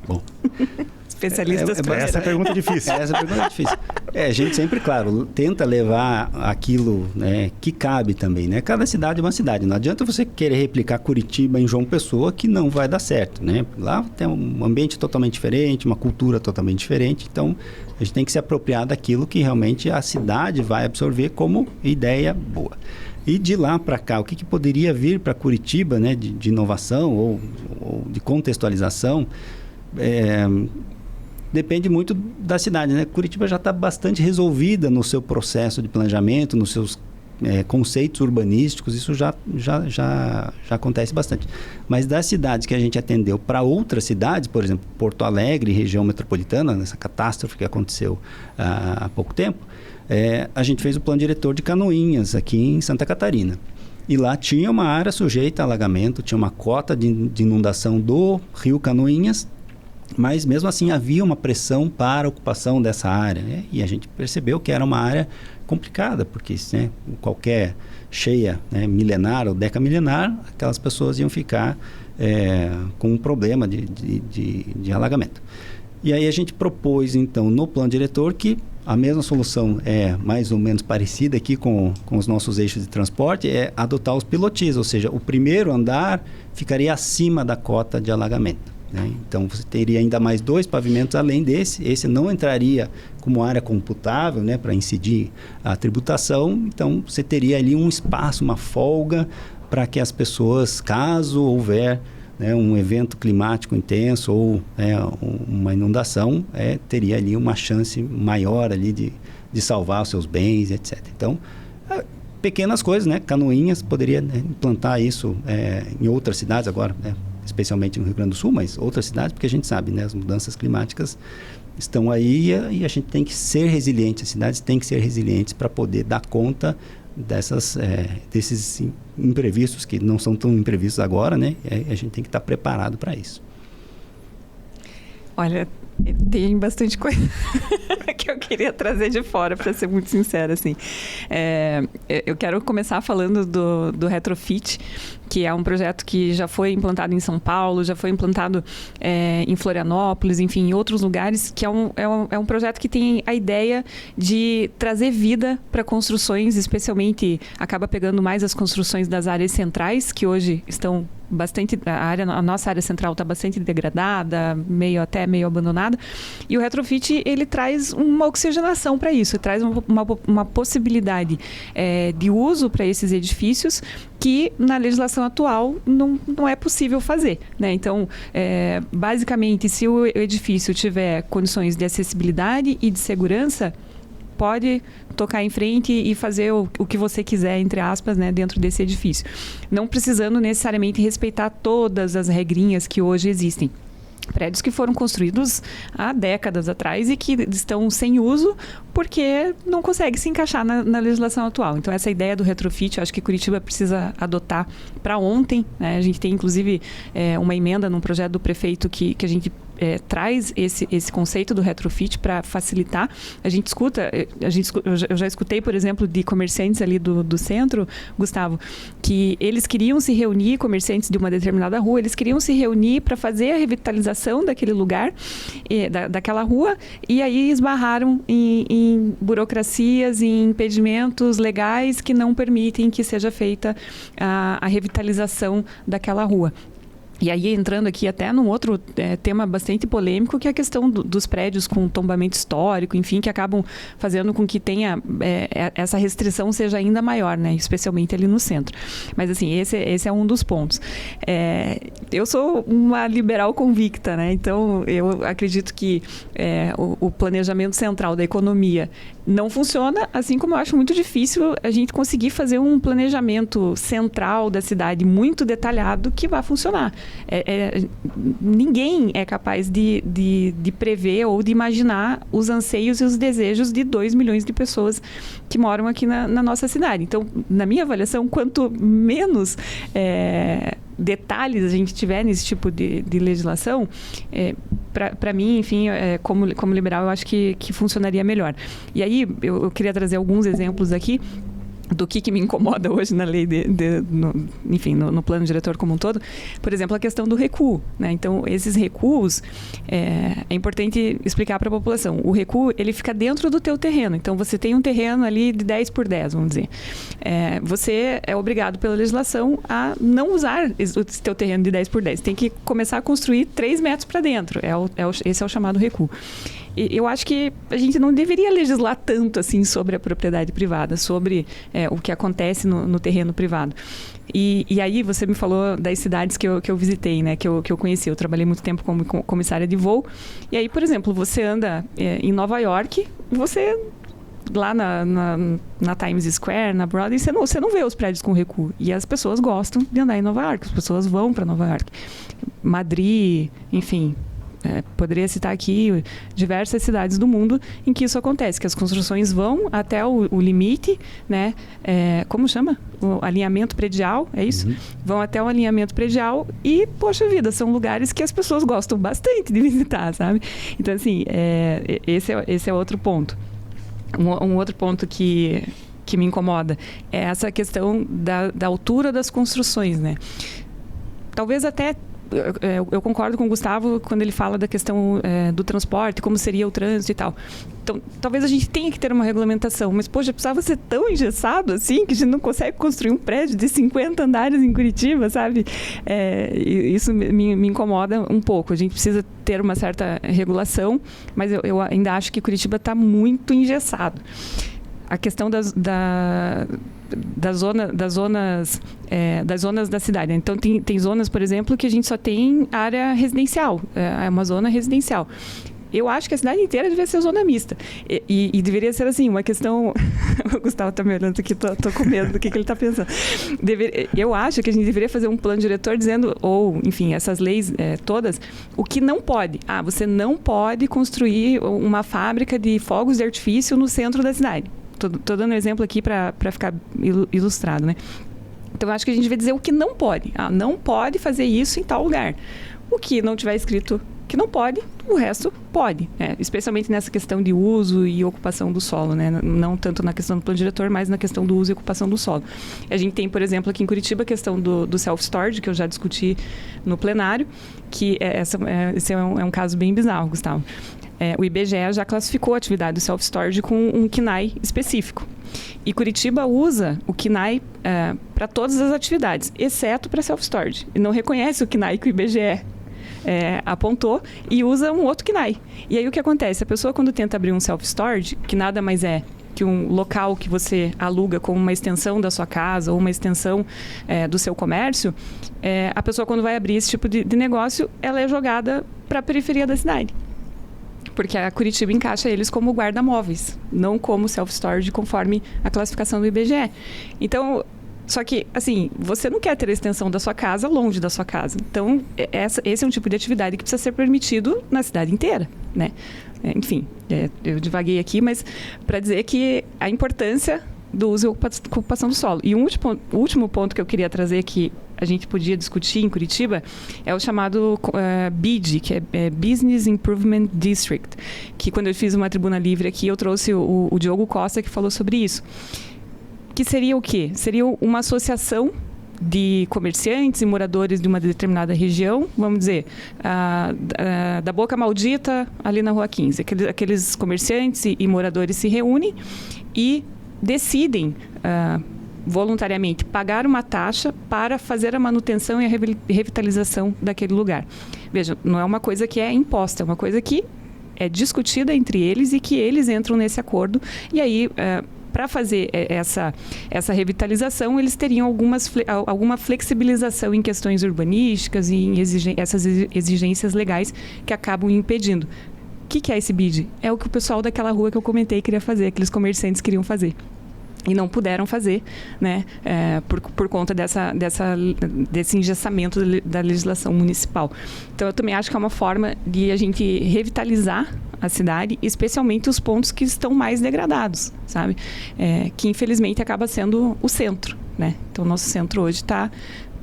Bom... Especialistas essa pergunta é difícil. Essa pergunta é difícil. A gente sempre, claro, tenta levar aquilo, né, que cabe também, né? Cada cidade é uma cidade. Não adianta você querer replicar Curitiba em João Pessoa, que não vai dar certo, né? Lá tem um ambiente totalmente diferente, uma cultura totalmente diferente. Então, a gente tem que se apropriar daquilo que realmente a cidade vai absorver como ideia boa. E de lá para cá, o que poderia vir para Curitiba, né, de inovação ou de contextualização, depende muito da cidade, né? Curitiba já está bastante resolvida no seu processo de planejamento, nos seus conceitos urbanísticos, isso já acontece bastante. Mas das cidades que a gente atendeu para outras cidades, por exemplo, Porto Alegre, região metropolitana, nessa catástrofe que aconteceu há pouco tempo, a gente fez o plano diretor de Canoinhas, aqui em Santa Catarina. E lá tinha uma área sujeita a alagamento, tinha uma cota de inundação do rio Canoinhas, mas mesmo assim havia uma pressão para a ocupação dessa área, né? E a gente percebeu que era uma área complicada, porque, né, qualquer cheia, né, milenar ou decamilenar, aquelas pessoas iam ficar com um problema de alagamento. E aí a gente propôs, então, no plano diretor que a mesma solução é mais ou menos parecida aqui com os nossos eixos de transporte, é adotar os pilotis, ou seja, o primeiro andar ficaria acima da cota de alagamento. Então, você teria ainda mais 2 pavimentos além desse. Esse não entraria como área computável, né, para incidir a tributação. Então, você teria ali um espaço, uma folga para que as pessoas, caso houver, né, um evento climático intenso ou uma inundação, teria ali uma chance maior ali de salvar os seus bens, etc. Então, pequenas coisas, né? Canoinhas poderia, né, implantar isso em outras cidades agora, né? Especialmente no Rio Grande do Sul, mas outras cidades, porque a gente sabe, né, as mudanças climáticas estão aí e a gente tem que ser resiliente, as cidades têm que ser resilientes para poder dar conta desses imprevistos, que não são tão imprevistos agora, né? A gente tem que estar preparado para isso. Olha, tem bastante coisa que eu queria trazer de fora, para ser muito sincera, assim. Eu quero começar falando do Retrofit, que é um projeto que já foi implantado em São Paulo, já foi implantado em Florianópolis, enfim, em outros lugares, que é um projeto que tem a ideia de trazer vida para construções, especialmente acaba pegando mais as construções das áreas centrais, que hoje estão bastante, a nossa área central está bastante degradada, meio abandonada, e o Retrofit ele traz uma oxigenação para isso, traz uma possibilidade de uso para esses edifícios que na legislação atual não é possível fazer, né? Então, basicamente, se o edifício tiver condições de acessibilidade e de segurança, pode tocar em frente e fazer o que você quiser, entre aspas, né, dentro desse edifício. Não precisando necessariamente respeitar todas as regrinhas que hoje existem. Prédios que foram construídos há décadas atrás e que estão sem uso porque não consegue se encaixar na legislação atual. Então, essa ideia do retrofit, eu acho que Curitiba precisa adotar para ontem, né? A gente tem, inclusive, uma emenda num projeto do prefeito que a gente traz esse conceito do retrofit para facilitar. Eu já escutei, por exemplo, de comerciantes ali do centro, Gustavo, que eles queriam se reunir, comerciantes de uma determinada rua, eles queriam se reunir para fazer a revitalização daquele lugar, daquela rua, e aí esbarraram em burocracias, em impedimentos legais que não permitem que seja feita a revitalização daquela rua. E aí, entrando aqui até num outro tema bastante polêmico, que é a questão dos prédios com tombamento histórico, enfim, que acabam fazendo com que tenha essa restrição seja ainda maior, né? Especialmente ali no centro. Mas, assim, esse é um dos pontos. Eu sou uma liberal convicta, né? Então, eu acredito que o planejamento central da economia não funciona, assim como eu acho muito difícil a gente conseguir fazer um planejamento central da cidade muito detalhado que vá funcionar. Ninguém é capaz de prever ou de imaginar os anseios e os desejos de 2 milhões de pessoas que moram aqui na nossa cidade. Então, na minha avaliação, quanto menos detalhes a gente tiver nesse tipo de legislação, para mim, enfim, como liberal, eu acho que funcionaria melhor. E aí, eu queria trazer alguns exemplos aqui do que me incomoda hoje na lei, no plano diretor como um todo. Por exemplo, a questão do recuo, né? Então, esses recuos, é importante explicar para a população. O recuo, ele fica dentro do teu terreno. Então, você tem um terreno ali de 10 por 10, vamos dizer. Você é obrigado pela legislação a não usar o teu terreno de 10 por 10. Tem que começar a construir 3 metros para dentro. Esse é o chamado recuo. Eu acho que a gente não deveria legislar tanto assim sobre a propriedade privada, sobre o que acontece no terreno privado. E aí você me falou das cidades que eu visitei, né, que eu conheci. Eu trabalhei muito tempo como comissária de voo. E aí, por exemplo, você anda em Nova York, você lá na Times Square, na Broadway, você não vê os prédios com recuo. E as pessoas gostam de andar em Nova York, as pessoas vão para Nova York. Madrid, enfim... poderia citar aqui diversas cidades do mundo em que isso acontece, que as construções vão até o limite, né? Como chama? O alinhamento predial, é isso? Uhum. Vão até o alinhamento predial e, poxa vida, são lugares que as pessoas gostam bastante de visitar, sabe? Então, assim, esse é outro ponto. Um outro ponto que me incomoda é essa questão da altura das construções, né? Talvez até... Eu concordo com o Gustavo quando ele fala da questão do transporte, como seria o trânsito e tal. Então, talvez a gente tenha que ter uma regulamentação, mas, poxa, precisava ser tão engessado assim que a gente não consegue construir um prédio de 50 andares em Curitiba, sabe? Isso me incomoda um pouco. A gente precisa ter uma certa regulação, mas eu ainda acho que Curitiba está muito engessado. A questão das zonas da cidade. Então, tem zonas, por exemplo, que a gente só tem área residencial. É uma zona residencial. Eu acho que a cidade inteira deveria ser zona mista. E deveria ser assim, uma questão... O Gustavo está me olhando aqui, tô com medo do que ele está pensando. Eu acho que a gente deveria fazer um plano diretor dizendo, ou, enfim, essas leis todas, o que não pode. Você não pode construir uma fábrica de fogos de artifício no centro da cidade. Estou dando um exemplo aqui para ficar ilustrado, né? Então, eu acho que a gente vai dizer o que não pode. Não pode fazer isso em tal lugar. O que não tiver escrito que não pode, o resto pode. Especialmente nessa questão de uso e ocupação do solo, né? Não tanto na questão do plano diretor, mas na questão do uso e ocupação do solo. A gente tem, por exemplo, aqui em Curitiba, a questão do self-storage, que eu já discuti no plenário, que esse é um caso bem bizarro, Gustavo. O IBGE já classificou a atividade do self-storage com um KNAI específico. E Curitiba usa o KNAI para todas as atividades, exceto para self-storage. E não reconhece o KNAI que o IBGE apontou e usa um outro KNAI. E aí o que acontece? A pessoa, quando tenta abrir um self-storage, que nada mais é que um local que você aluga como uma extensão da sua casa ou uma extensão do seu comércio, a pessoa, quando vai abrir esse tipo de negócio, ela é jogada para a periferia da cidade. Porque a Curitiba encaixa eles como guarda-móveis, não como self-storage, conforme a classificação do IBGE. Então, só que, assim, você não quer ter a extensão da sua casa longe da sua casa. Então, esse é um tipo de atividade que precisa ser permitido na cidade inteira, né? Enfim, eu divaguei aqui, mas para dizer que a importância do uso e ocupação do solo. E o último ponto que eu queria trazer que a gente podia discutir em Curitiba é o chamado BID, que é Business Improvement District, que quando eu fiz uma tribuna livre aqui, eu trouxe o Diogo Costa, que falou sobre isso. Que seria o quê? Seria uma associação de comerciantes e moradores de uma determinada região, vamos dizer, da Boca Maldita, ali na Rua 15. Aqueles comerciantes e moradores se reúnem e decidem voluntariamente pagar uma taxa para fazer a manutenção e a revitalização daquele lugar. Veja, não é uma coisa que é imposta, é uma coisa que é discutida entre eles e que eles entram nesse acordo. E aí, para fazer essa revitalização, eles teriam alguma flexibilização em questões urbanísticas e em essas exigências legais que acabam impedindo. O que é esse BID? É o que o pessoal daquela rua que eu comentei queria fazer, aqueles comerciantes queriam fazer. E não puderam fazer, né, por conta desse engessamento da legislação municipal. Então, eu também acho que é uma forma de a gente revitalizar a cidade, especialmente os pontos que estão mais degradados, sabe? Que, infelizmente, acaba sendo o centro, né? Então, o nosso centro hoje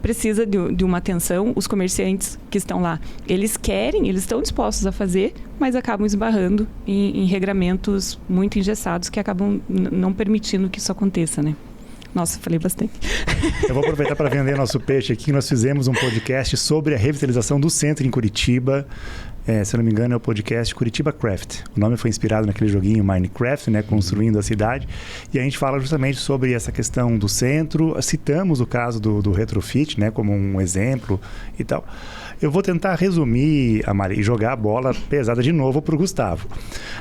precisa de uma atenção. Os comerciantes que estão lá, eles estão dispostos a fazer, mas acabam esbarrando em regramentos muito engessados que acabam não permitindo que isso aconteça, né? Nossa, falei bastante. Eu vou aproveitar para vender nosso peixe aqui. Nós fizemos um podcast sobre a revitalização do centro em Curitiba. Se eu não me engano, é o podcast Curitiba Craft. O nome foi inspirado naquele joguinho Minecraft, né, construindo a cidade. E a gente fala justamente sobre essa questão do centro. Citamos o caso do retrofit, né, como um exemplo e tal. Eu vou tentar resumir, Amália, e jogar a bola pesada de novo para o Gustavo.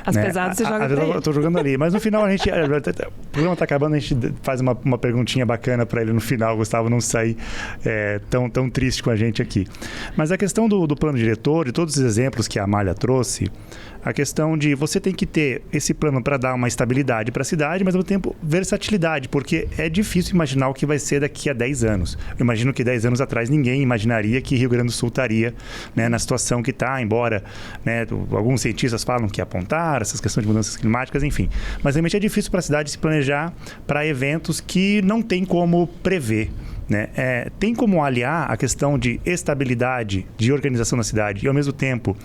As pesadas você joga para ele. Eu estou jogando ali. Mas no final, o programa está acabando, a gente faz uma perguntinha bacana para ele no final, o Gustavo não sair tão triste com a gente aqui. Mas a questão do plano diretor e todos os exemplos que a Amália trouxe, a questão de você tem que ter esse plano para dar uma estabilidade para a cidade, mas ao mesmo tempo versatilidade, porque é difícil imaginar o que vai ser daqui a 10 anos. Eu imagino que 10 anos atrás ninguém imaginaria que Rio Grande do Sul estaria, né, na situação que está, embora, né, alguns cientistas falam que apontar essas questões de mudanças climáticas, enfim. Mas realmente é difícil para a cidade se planejar para eventos que não tem como prever. Né? Tem como aliar a questão de estabilidade, de organização na cidade e, ao mesmo tempo,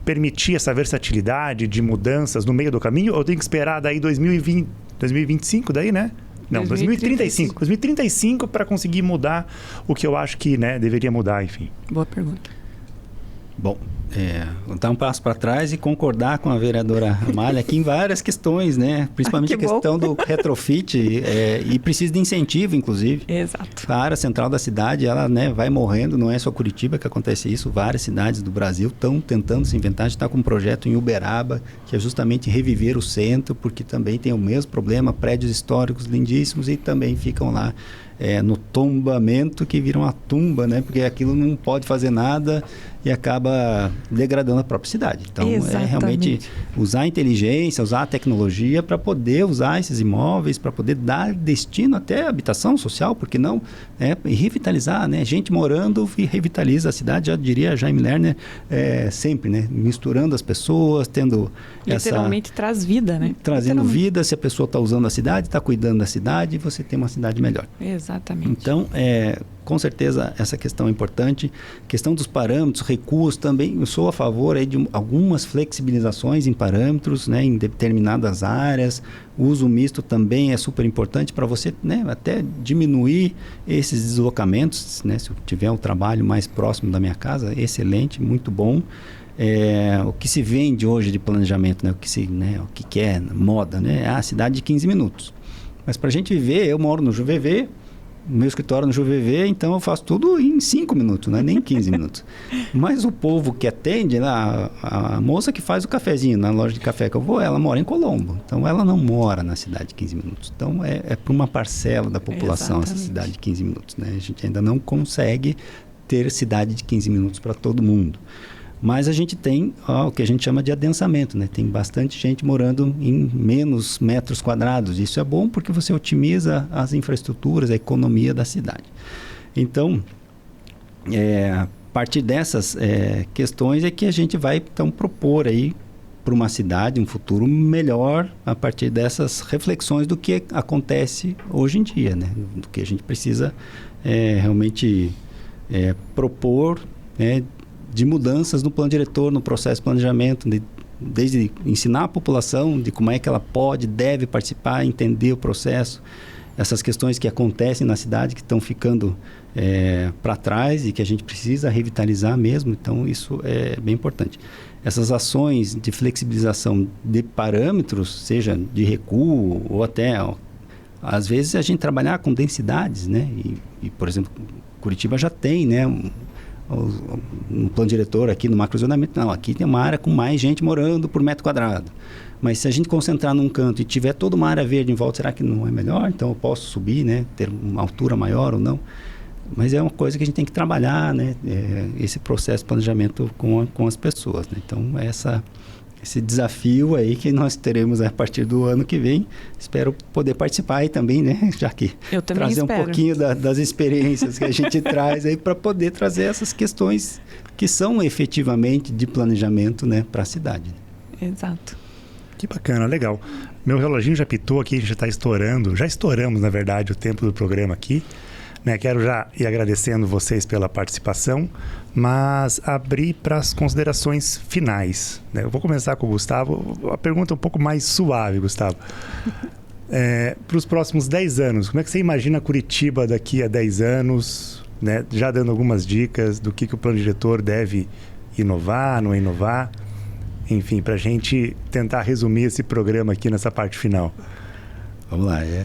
permitir essa versatilidade de mudanças no meio do caminho, ou tem que esperar daí 2025 daí, né? Não, 2035 para conseguir mudar o que eu acho que, né, deveria mudar, enfim. Boa pergunta. Bom, vou dar um passo para trás e concordar com a vereadora Amália aqui em várias questões, né? Principalmente a questão do retrofit e precisa de incentivo, inclusive. Exato. A área central da cidade, ela, né, vai morrendo, não é só Curitiba que acontece isso, várias cidades do Brasil estão tentando se inventar. A gente está com um projeto em Uberaba, que é justamente reviver o centro, porque também tem o mesmo problema, prédios históricos lindíssimos e também ficam lá no tombamento, que viram uma tumba, né? Porque aquilo não pode fazer nada e acaba degradando a própria cidade. Então, realmente usar a inteligência, usar a tecnologia para poder usar esses imóveis, para poder dar destino até à habitação social, porque não? E revitalizar, né? Gente morando e revitaliza a cidade, já diria Jaime Lerner, sempre, né? Misturando as pessoas, tendo literalmente traz vida, né? Trazendo vida, se a pessoa está usando a cidade, está cuidando da cidade, você tem uma cidade melhor. Exatamente. Então, com certeza, essa questão é importante. Questão dos parâmetros, recursos também. Eu sou a favor aí de algumas flexibilizações em parâmetros, né, em determinadas áreas. O uso misto também é super importante para você, né, até diminuir esses deslocamentos. Né, se eu tiver um trabalho mais próximo da minha casa, excelente, muito bom. O que se vende hoje de planejamento, né, o que é moda, né, é a cidade de 15 minutos. Mas para a gente viver, eu moro no JuVV, meu escritório no JuVV, então eu faço tudo em 5 minutos, né? Nem 15 minutos. Mas o povo que atende, a moça que faz o cafezinho na loja de café que eu vou, ela mora em Colombo. Então ela não mora na cidade de 15 minutos. Então é para uma parcela da população essa cidade de 15 minutos, né? A gente ainda não consegue ter cidade de 15 minutos para todo mundo. Mas a gente tem o que a gente chama de adensamento, né? Tem bastante gente morando em menos metros quadrados. Isso é bom porque você otimiza as infraestruturas, a economia da cidade. Então, a partir dessas questões é que a gente vai, então, propor aí para uma cidade um futuro melhor a partir dessas reflexões do que acontece hoje em dia, né? Do que a gente precisa realmente propor, né, de mudanças no plano diretor, no processo de planejamento, desde ensinar a população de como é que ela deve participar, entender o processo, essas questões que acontecem na cidade que estão ficando para trás e que a gente precisa revitalizar mesmo. Então, isso é bem importante. Essas ações de flexibilização de parâmetros, seja de recuo ou até às vezes a gente trabalhar com densidades, né? E por exemplo, Curitiba já tem, né? No plano diretor aqui no macrozonamento, não, aqui tem uma área com mais gente morando por metro quadrado. Mas se a gente concentrar num canto e tiver toda uma área verde em volta, será que não é melhor? Então eu posso subir, né? Ter uma altura maior ou não? Mas é uma coisa que a gente tem que trabalhar, né? Esse processo de planejamento com as pessoas, né? Então esse desafio aí que nós teremos a partir do ano que vem. Espero poder participar aí também, né? Já que eu também trazer espero. Um pouquinho das experiências que a gente traz aí para poder trazer essas questões que são efetivamente de planejamento, né, para a cidade. Exato. Que bacana, legal. Meu reloginho já pitou aqui, a gente já está estourando. Já estouramos, na verdade, o tempo do programa aqui. Né, quero já ir agradecendo vocês pela participação, mas abrir para as considerações finais. Né? Eu vou começar com o Gustavo. A pergunta é um pouco mais suave, Gustavo. Para os próximos 10 anos, como é que você imagina Curitiba daqui a 10 anos? Né? Já dando algumas dicas do que o plano diretor deve inovar, não inovar. Enfim, para a gente tentar resumir esse programa aqui nessa parte final. Vamos lá, é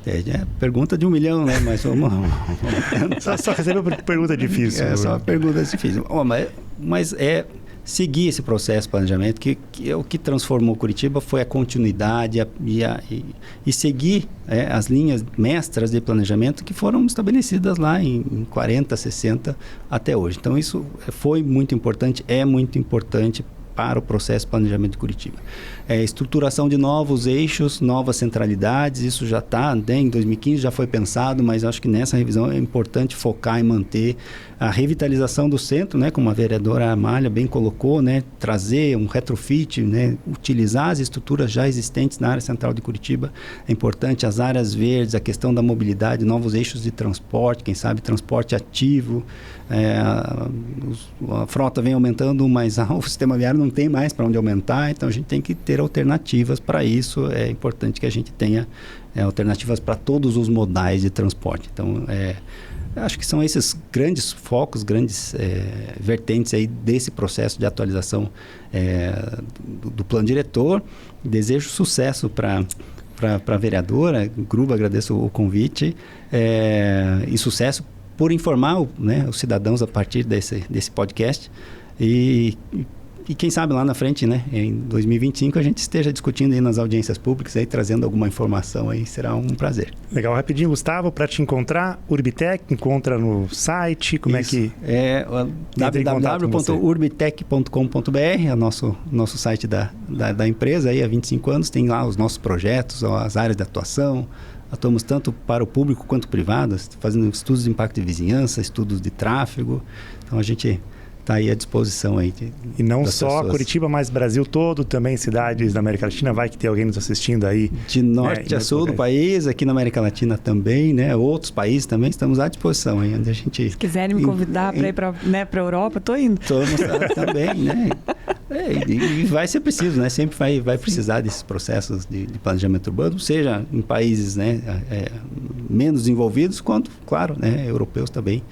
pergunta de 1 milhão, né? Mas vamos só recebeu pergunta difícil. Só uma pergunta difícil. Mas é seguir esse processo de planejamento, que o que transformou Curitiba foi a continuidade e seguir as linhas mestras de planejamento que foram estabelecidas lá em 40, 60 até hoje. Então isso foi muito importante, é muito importante para o processo de planejamento de Curitiba. Estruturação de novos eixos, novas centralidades, isso já está, né, em 2015 já foi pensado, mas acho que nessa revisão é importante focar e manter a revitalização do centro, né, como a vereadora Amália bem colocou, né, trazer um retrofit, né, utilizar as estruturas já existentes na área central de Curitiba. É importante as áreas verdes, a questão da mobilidade, novos eixos de transporte, quem sabe transporte ativo. A frota vem aumentando, mas o sistema viário não tem mais para onde aumentar, então a gente tem que ter alternativas para isso. É importante que a gente tenha alternativas para todos os modais de transporte. Então, acho que são esses grandes focos, grandes vertentes aí desse processo de atualização do plano diretor. Desejo sucesso para a vereadora Gruba, agradeço o convite e sucesso por informar os cidadãos a partir desse podcast e quem sabe lá na frente, né, em 2025, a gente esteja discutindo aí nas audiências públicas, aí, trazendo alguma informação aí, será um prazer. Legal, rapidinho, Gustavo, para te encontrar, Urbitec, encontra no site, como Isso. é que... www.urbitec.com.br, é o nosso site da empresa, aí há 25 anos, tem lá os nossos projetos, as áreas de atuação. Atuamos tanto para o público quanto privado, fazendo estudos de impacto de vizinhança, estudos de tráfego. Então a gente está aí à disposição aí. E não só Curitiba, mas Brasil todo, também cidades da América Latina, vai que tem alguém nos assistindo aí. De norte a sul do país, aqui na América Latina também, né? Outros países também estamos à disposição aí, onde a gente... Se quiserem me convidar para ir para a Europa, estou indo. Estamos também, né? E vai ser preciso, né? Sempre vai precisar desses processos de planejamento urbano, seja em países, né, menos desenvolvidos, quanto, claro, né, europeus também.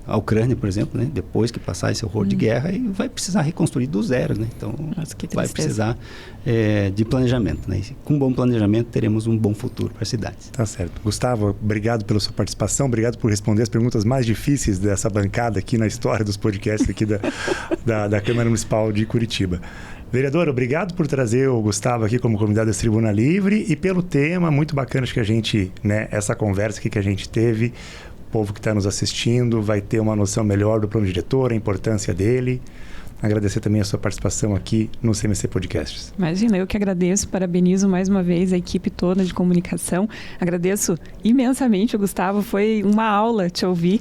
A Ucrânia, por exemplo, né, depois que passar esse horror de guerra, vai precisar reconstruir do zero, né? Então, vai precisar de planejamento, né? E com bom planejamento, teremos um bom futuro para as cidades. Tá certo. Gustavo, obrigado pela sua participação, obrigado por responder as perguntas mais difíceis dessa bancada aqui na história dos podcasts aqui da Câmara Municipal de Curitiba. Vereador, obrigado por trazer o Gustavo aqui como convidado desse Tribuna Livre e pelo tema muito bacana que a gente, né, essa conversa aqui que a gente teve. O povo que está nos assistindo vai ter uma noção melhor do plano diretor, a importância dele. Agradecer também a sua participação aqui no CMC Podcasts. Imagina, eu que agradeço, parabenizo mais uma vez a equipe toda de comunicação. Agradeço imensamente o Gustavo, foi uma aula te ouvir.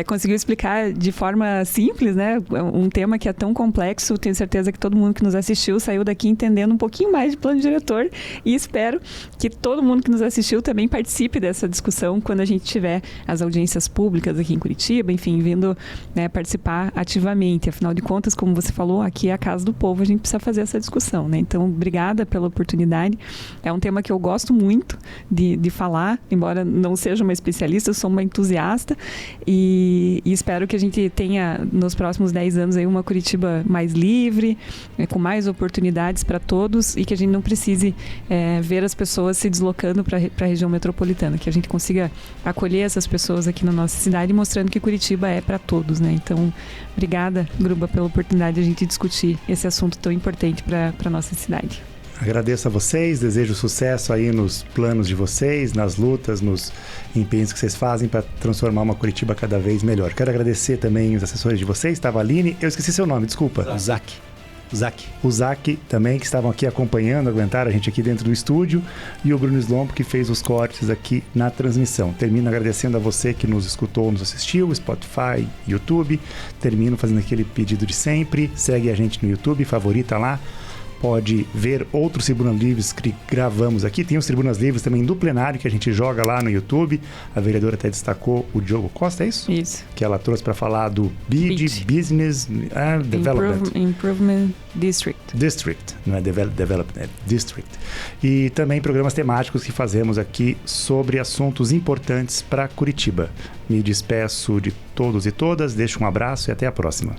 Conseguiu explicar de forma simples, né? Um tema que é tão complexo. Tenho certeza que todo mundo que nos assistiu saiu daqui entendendo um pouquinho mais de plano diretor e espero que todo mundo que nos assistiu também participe dessa discussão quando a gente tiver as audiências públicas aqui em Curitiba, enfim, vindo, né, participar ativamente. Afinal de contas, como como você falou, aqui é a casa do povo, a gente precisa fazer essa discussão, né? Então, obrigada pela oportunidade. É um tema que eu gosto muito de falar, embora não seja uma especialista, eu sou uma entusiasta e espero que a gente tenha, nos próximos 10 anos, aí, uma Curitiba mais livre, com mais oportunidades para todos e que a gente não precise ver as pessoas se deslocando para a região metropolitana, que a gente consiga acolher essas pessoas aqui na nossa cidade, mostrando que Curitiba é para todos, né? Então, obrigada, Gruba, pela oportunidade de a gente discutir esse assunto tão importante para a nossa cidade. Agradeço a vocês, desejo sucesso aí nos planos de vocês, nas lutas, nos empenhos que vocês fazem para transformar uma Curitiba cada vez melhor. Quero agradecer também os assessores de vocês, estava a Aline, eu esqueci seu nome, desculpa. O Zac também, que estavam aqui acompanhando, aguentaram a gente aqui dentro do estúdio, e o Bruno Slombo, que fez os cortes aqui na transmissão. Termino agradecendo a você que nos escutou, nos assistiu, Spotify, YouTube. Termino fazendo aquele pedido de sempre. Segue a gente no YouTube, favorita lá. Pode ver outros Tribunas Livres que gravamos aqui. Tem os Tribunas Livres também do plenário que a gente joga lá no YouTube. A vereadora até destacou o Diogo Costa, é isso? Isso. Que ela trouxe para falar do BID, Business Development. Improvement District. District, não é Development, é District. E também programas temáticos que fazemos aqui sobre assuntos importantes para Curitiba. Me despeço de todos e todas, deixo um abraço e até a próxima.